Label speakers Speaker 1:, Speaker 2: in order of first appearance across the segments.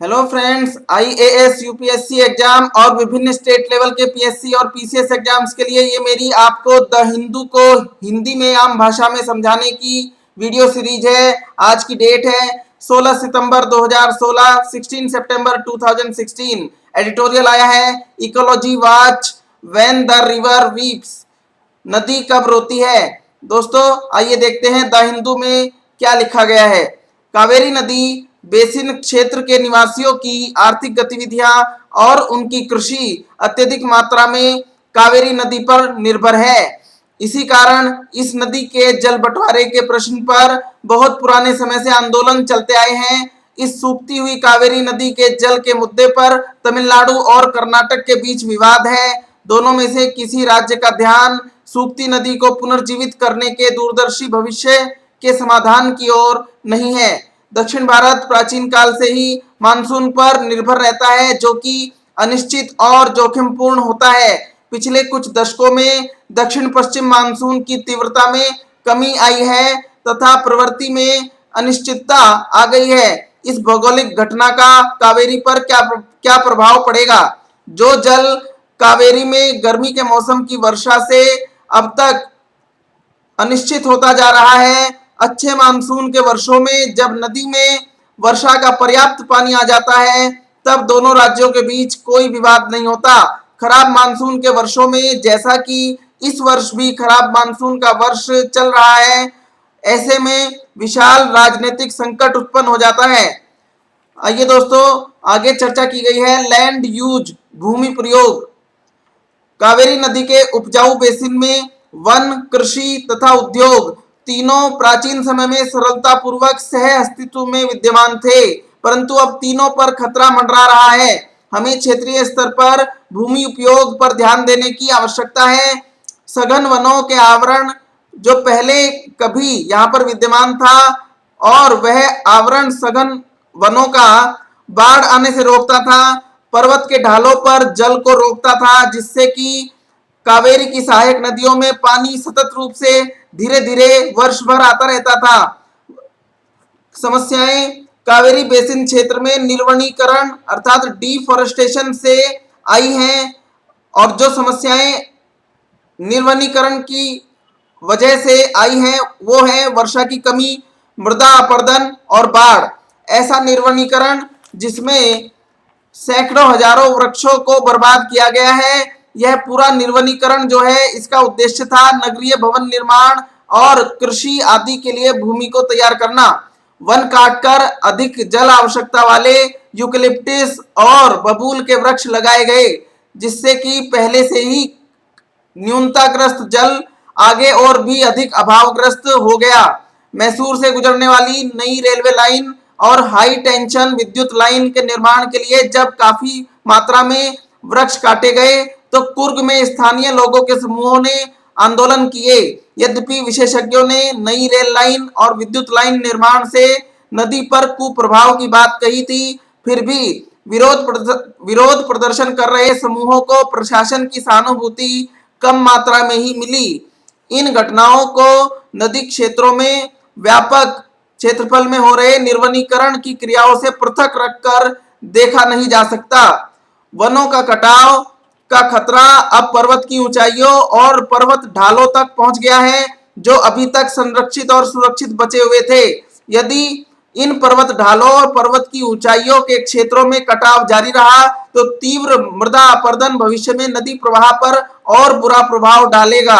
Speaker 1: Hello friends, IAS UPSC exam और विभिन्न state level के पीएससी और पीसीएस एग्जाम्स के लिए ये मेरी आपको द हिंदू को हिंदी में आम भाषा में समझाने की वीडियो सीरीज है। आज की डेट है 16 सितंबर 2016, 16 सितंबर 2016। एडिटोरियल आया है ecology watch, when the river weeps, नदी कब रोती है। दोस्तों आइए देखते हैं द हिंदू में क्या लिखा गया है। कावेरी नदी बेसिन क्षेत्र के निवासियों की आर्थिक गतिविधियां और उनकी कृषि अत्यधिक मात्रा में कावेरी नदी पर निर्भर है। इसी कारण इस नदी के जल बंटवारे के प्रश्न पर बहुत पुराने समय से आंदोलन चलते आए हैं। इस सूखती हुई कावेरी नदी के जल के मुद्दे पर तमिलनाडु और कर्नाटक के बीच विवाद है। दोनों में से किसी राज्य का ध्यान सूखती नदी को पुनर्जीवित करने के दूरदर्शी भविष्य के समाधान की ओर नहीं है। दक्षिण भारत प्राचीन काल से ही मानसून पर निर्भर रहता है, जो कि अनिश्चित और जोखिमपूर्ण होता है। पिछले कुछ दशकों में दक्षिण पश्चिम मानसून की तीव्रता में कमी आई है तथा प्रवृत्ति में अनिश्चितता आ गई है। इस भौगोलिक घटना का कावेरी पर क्या प्रभाव पड़ेगा? जो जल कावेरी में गर्मी के मौसम की वर्षा से अब तक अनिश्चित होता जा रहा है। अच्छे मानसून के वर्षों में जब नदी में वर्षा का पर्याप्त पानी आ जाता है तब दोनों राज्यों के बीच कोई विवाद नहीं होता। खराब मानसून के वर्षों में, जैसा कि इस वर्ष भी खराब मानसून का वर्ष चल रहा है, ऐसे में विशाल राजनीतिक संकट उत्पन्न हो जाता है। आइए दोस्तों आगे चर्चा की गई है लैंड यूज, भूमि प्रयोग। कावेरी नदी के उपजाऊ बेसिन में वन, कृषि तथा उद्योग तीनों प्राचीन समय में सरलता पूर्वक सह अस्तित्व में विद्यमान थे, परंतु अब तीनों पर खतरा मंडरा रहा है। हमें क्षेत्रीय स्तर पर भूमि उपयोग पर ध्यान देने की आवश्यकता है। सघन वनों के आवरण जो पहले कभी यहाँ पर विद्यमान था, और वह आवरण सघन वनों का बाढ़ आने से रोकता था, पर्वत के ढालों पर जल को रोकता था, जिससे कि कावेरी की सहायक नदियों में पानी सतत रूप से धीरे धीरे वर्ष भर आता रहता था। समस्याएं कावेरी बेसिन क्षेत्र में निर्वनीकरण अर्थात डिफॉरेस्टेशन से आई हैं, और जो समस्याएं निर्वनीकरण की वजह से आई हैं वो है वर्षा की कमी, मृदा अपरदन और बाढ़। ऐसा निर्वनीकरण जिसमें सैकड़ों हजारों वृक्षों को बर्बाद किया गया है। यह पूरा निर्वनीकरण जो है, इसका उद्देश्य था नगरीय भवन निर्माण और कृषि आदि के लिए भूमि को तैयार करना। वन काटकर अधिक जल आवश्यकता वाले यूकेलिप्टस और बबूल के वृक्ष लगाए गए, जिससे कि पहले से ही न्यूनताग्रस्त जल आगे और भी अधिक अभावग्रस्त हो गया। मैसूर से गुजरने वाली नई रेलवे लाइन और हाई टेंशन विद्युत लाइन के निर्माण के लिए जब काफी मात्रा में वृक्ष काटे गए तो कुर्ग में स्थानीय लोगों के समूहों ने आंदोलन किए। यद्यपि विशेषज्ञों ने नई रेल लाइन और विद्युत लाइन निर्माण से नदी पर कुप्रभाव की बात कही थी, फिर भी विरोध प्रदर्शन कर रहे समूहों को प्रशासन की सहानुभूति कम मात्रा में ही मिली। इन घटनाओं को नदी क्षेत्रों में व्यापक क्षेत्रफल में हो रहे निर्वनीकरण की क्रियाओं से पृथक रखकर देखा नहीं जा सकता। वनों का कटाव का खतरा अब पर्वत की ऊंचाइयों और पर्वत ढालों तक पहुंच गया है, जो अभी तक संरक्षित और सुरक्षित बचे हुए थे। यदि इन पर्वत ढालों और पर्वत की ऊंचाइयों के क्षेत्रों में कटाव जारी रहा तो तीव्र मृदा अपरदन भविष्य में नदी प्रवाह पर और बुरा प्रभाव डालेगा।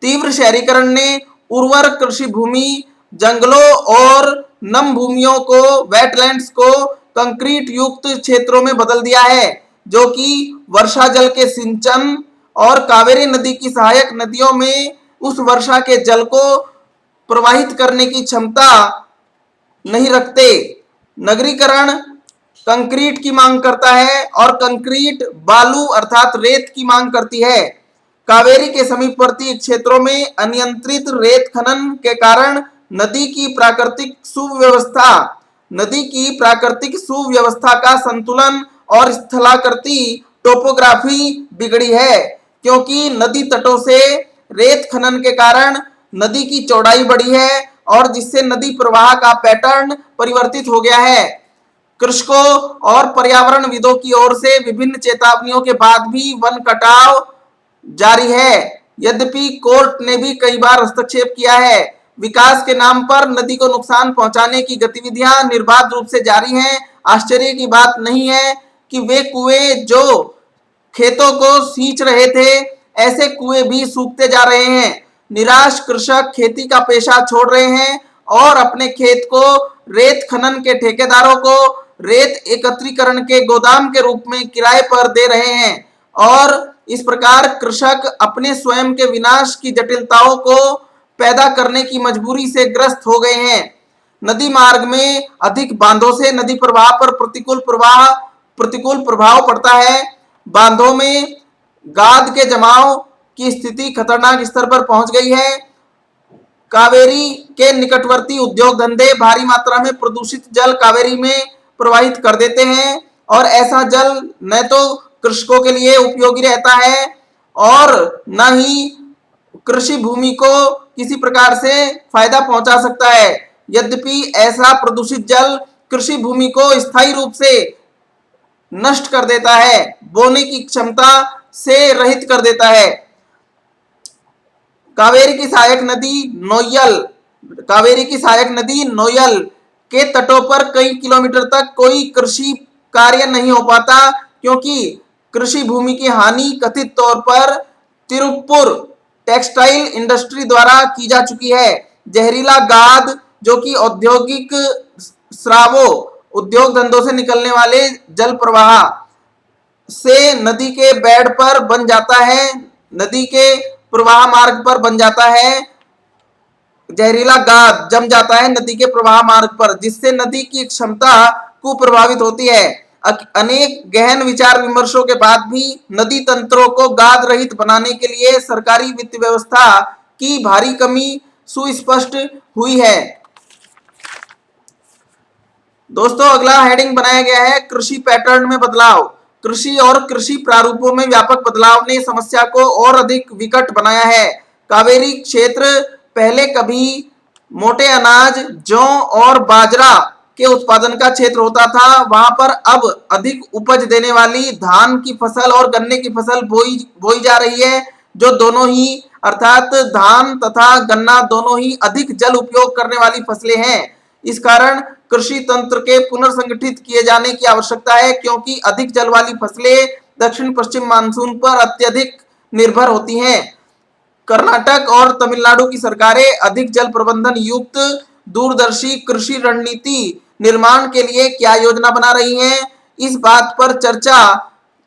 Speaker 1: तीव्र शहरीकरण ने उर्वर कृषि भूमि, जंगलों और नम भूमियों को, वेटलैंड्स को कंक्रीट युक्त क्षेत्रों में बदल दिया है, जो कि वर्षा जल के सिंचन और कावेरी नदी की सहायक नदियों में उस वर्षा के जल को प्रवाहित करने की क्षमता नहीं रखते। नगरीकरण कंक्रीट की मांग करता है और कंक्रीट बालू अर्थात रेत की मांग करती है। कावेरी के समीपवर्ती क्षेत्रों में अनियंत्रित रेत खनन के कारण नदी की प्राकृतिक सुव्यवस्था का संतुलन और स्थलाकृति टोपोग्राफी बिगड़ी है, क्योंकि नदी तटों से रेत खनन के कारण नदी की चौड़ाई बढ़ी है और जिससे नदी प्रवाह का पैटर्न परिवर्तित हो गया है। कृषकों और पर्यावरणविदों की ओर से विभिन्न चेतावनियों के बाद भी वन कटाव जारी है। यद्यपि कोर्ट ने भी कई बार हस्तक्षेप किया है। विकास के नाम पर नदी को नुकसान पहुंचाने की गतिविधियां निर्बाध रूप से जारी हैं। आश्चर्य की बात नहीं है कि वे कुएं जो खेतों को सींच रहे थे, ऐसे कुएं भी सूखते जा रहे हैं। निराश कृषक खेती का पेशा छोड़ रहे हैं और अपने खेत को रेत खनन के ठेकेदारों को रेत एकत्रीकरण के गोदाम के रूप में किराए पर दे रहे हैं और इस प्रकार कृषक अपने स्वयं के विनाश की जटिलताओं को पैदा करने की मजबूरी से ग्रस्त हो गए हैं। नदी मार्ग में अधिक बांधों से नदी प्रवाह पर प्रतिकूल प्रभाव पड़ता है। बांधों में गाद के जमाव की स्थिति खतरनाक स्तर पर पहुंच गई है। कावेरी के निकटवर्ती उद्योग धंधे भारी मात्रा में प्रदूषित जल कावेरी में प्रवाहित कर देते हैं और ऐसा जल न तो कृषकों के लिए उपयोगी रहता है और न ही कृषि भूमि को किसी प्रकार से फायदा पहुंचा सकता है। यद्यपि ऐसा प्रदूषित जल कृषि भूमि को स्थायी रूप से नष्ट कर देता है, बोने की क्षमता से रहित कर देता है। कावेरी की सहायक नदी नोयल के तटों पर कई किलोमीटर तक कोई कृषि कार्य नहीं हो पाता क्योंकि कृषि भूमि की हानि कथित तौर पर तिरुप्पुर टेक्सटाइल इंडस्ट्री द्वारा की जा चुकी है। जहरीला गाद जो कि औद्योगिक स्रावों उद्योग धंधों से निकलने वाले जल प्रवाह से नदी के बेड पर बन जाता है, नदी के प्रवाह मार्ग पर बन जाता है। जहरीला गाद जम जाता है नदी के प्रवाह मार्ग पर, जिससे नदी की क्षमता कुप्रभावित होती है। अनेक गहन विचार विमर्शों के बाद भी नदी तंत्रों को गाद रहित बनाने के लिए सरकारी वित्त व्यवस्था की भारी कमी सुस्पष्ट हुई है। दोस्तों, अगला हेडिंग बनाया गया है कृषि पैटर्न में बदलाव। कृषि और कृषि प्रारूपों में व्यापक बदलाव ने समस्या को और अधिक विकट बनाया है। कावेरी क्षेत्र पहले कभी मोटे अनाज, जौ और बाजरा के उत्पादन का क्षेत्र होता था। वहां पर अब अधिक उपज देने वाली धान की फसल और गन्ने की फसल बोई जा रही है, जो दोनों ही अर्थात धान तथा गन्ना दोनों ही अधिक जल उपयोग करने वाली फसलें हैं। इस कारण कृषि तंत्र के पुनर्संगठित किए जाने की आवश्यकता है क्योंकि अधिक जल वाली फसलें दक्षिण पश्चिम मानसून पर अत्यधिक निर्भर होती हैं। कर्नाटक और तमिलनाडु की सरकारें अधिक जल प्रबंधन युक्त दूरदर्शी कृषि रणनीति निर्माण के लिए क्या योजना बना रही हैं, इस बात पर चर्चा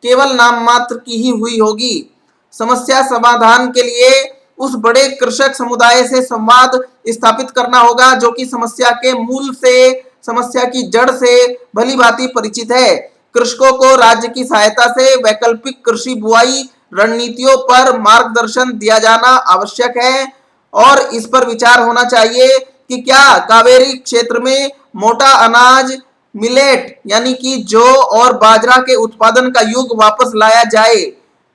Speaker 1: केवल नाम मात्र की ही हुई होगी। समस्या समाधान के लिए उस बड़े कृषक समुदाय से संवाद स्थापित करना होगा जो कि समस्या के मूल से, समस्या की जड़ से भली भांति परिचित है। कृषकों को राज्य की सहायता से वैकल्पिक कृषि बुआई रणनीतियों पर मार्गदर्शन दिया जाना आवश्यक है और इस पर विचार होना चाहिए कि क्या कावेरी क्षेत्र में मोटा अनाज मिलेट यानी कि जौ और बाजरा के उत्पादन का युग वापस लाया जाए,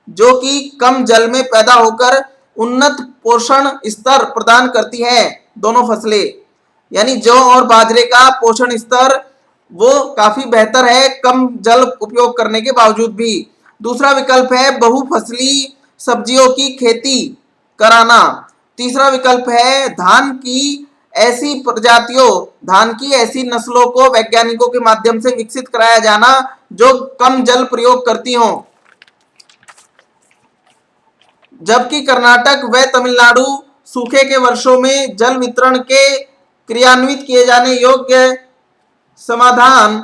Speaker 1: जो कि कम जल में पैदा होकर उन्नत पोषण स्तर प्रदान करती हैं। दोनों फसलें यानी जौ और बाजरे का पोषण स्तर वो काफी बेहतर है कम जल उपयोग करने के बावजूद भी। दूसरा विकल्प है बहुफसली सब्जियों की खेती कराना। तीसरा विकल्प है धान की ऐसी नस्लों को वैज्ञानिकों के माध्यम से विकसित कराया जाना जो कम जल प्रयोग करती हों। जबकि कर्नाटक व तमिलनाडु सूखे के वर्षों में जल वितरण के क्रियान्वित किए जाने योग्य समाधान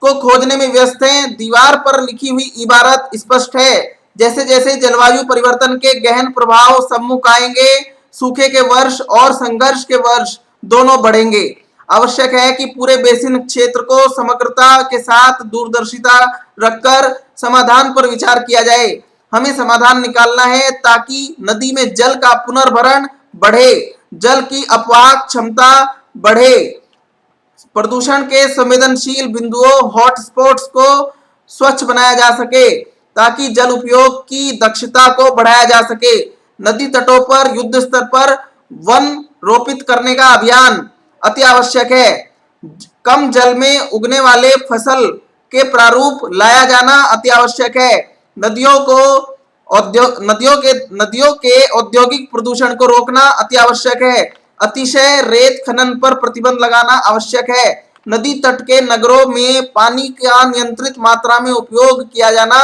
Speaker 1: को खोजने में व्यस्त हैं। दीवार पर लिखी हुई इबारत स्पष्ट है, जैसे जैसे जलवायु परिवर्तन के गहन प्रभाव सम्मुख आएंगे, सूखे के वर्ष और संघर्ष के वर्ष दोनों बढ़ेंगे। आवश्यक है कि पूरे बेसिन क्षेत्र को समग्रता के साथ दूरदर्शिता रखकर समाधान पर विचार किया जाए। हमें समाधान निकालना है ताकि नदी में जल का पुनर्भरण बढ़े, जल की अपवाहक क्षमता बढ़े, प्रदूषण के संवेदनशील बिंदुओं हॉटस्पॉट्स को स्वच्छ बनाया जा सके ताकि जल उपयोग की दक्षता को बढ़ाया जा सके। नदी तटों पर युद्ध स्तर पर वन रोपित करने का अभियान अति आवश्यक है। कम जल में उगने वाले फसल के प्रारूप लाया जाना अति आवश्यक है। नदियों के औद्योगिक प्रदूषण को रोकना अति आवश्यक है। अतिशय रेत खनन पर प्रतिबंध लगाना आवश्यक है। नदी तट के नगरों में पानी का नियंत्रित मात्रा में उपयोग किया जाना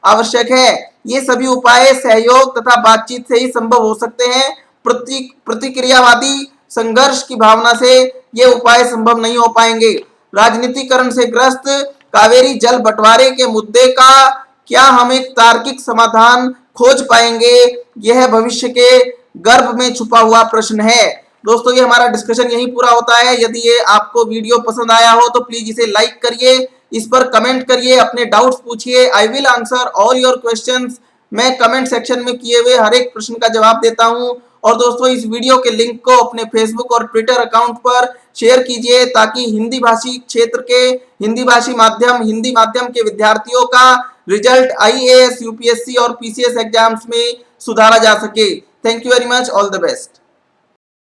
Speaker 1: आवश्यक है। ये सभी उपाय सहयोग तथा बातचीत से ही संभव हो सकते हैं। प्रतिक्रियावादी संघर्ष की भावना से ये उपाय संभव नहीं हो पाएंगे। राजनीतिकरण से ग्रस्त कावेरी जल बंटवारे के मुद्दे का क्या हम एक तार्किक समाधान खोज पाएंगे? यह भविष्य के गर्भ में छुपा हुआ प्रश्न है। दोस्तों, ये हमारा डिस्कशन यहीं पूरा होता है। यदि ये आपको वीडियो पसंद आया हो तो प्लीज इसे लाइक करिए, इस पर कमेंट करिए, अपने डाउट्स पूछिए। I will answer all your questions. मैं कमेंट सेक्शन में किए हुए हर एक प्रश्न का जवाब देता हूं। और दोस्तों, इस वीडियो के लिंक को अपने फेसबुक और ट्विटर अकाउंट पर शेयर कीजिए ताकि हिंदी भाषी क्षेत्र के हिंदी माध्यम के विद्यार्थियों का रिजल्ट IAS, UPSC और PCS एग्जाम्स में सुधारा जा सके। Thank you very much. All the best.